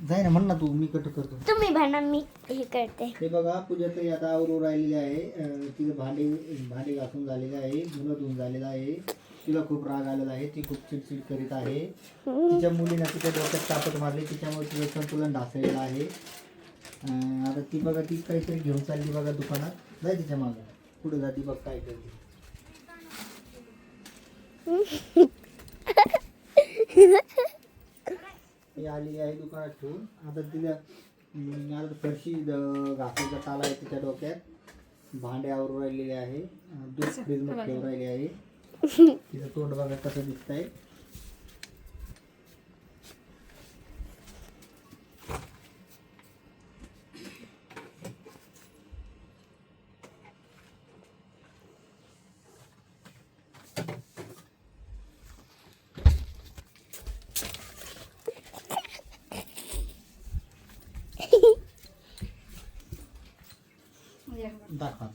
जाय ना म्हण ना तू, मी कट करतो. तुम्ही म्हणा मी हे करते. हे बघा पूजा ताई आता आवरून राहिलेली आहे. तिचे भांडे घासून झालेले आहे, धुणं धुवून झालेलं आहे. तिला खूप राग आलेला आहे, ती खूप चिडचिड करीत आहे. तिच्या मुलीनं तिच्या डोक्यात चापट मारली, तिच्यामुळे तिचं संतुलन ढासळलेलं आहे. आता ती बघा ती काहीतरी घेऊन चालली बघा दुकानात. जाय तिच्या मागं, पुढे जाती बघ काय करते. ती आलेली आहे दुकानात ठेवून. आता तिला आता फरशी घासायचा ताला आहे तिच्या डोक्यात. भांडे आवरून राहिलेले आहे, दूध फ्रीजमध्ये ठेवून राहिले आहे. तिचं तोंड बघा कसं दिसतंय. दाखवा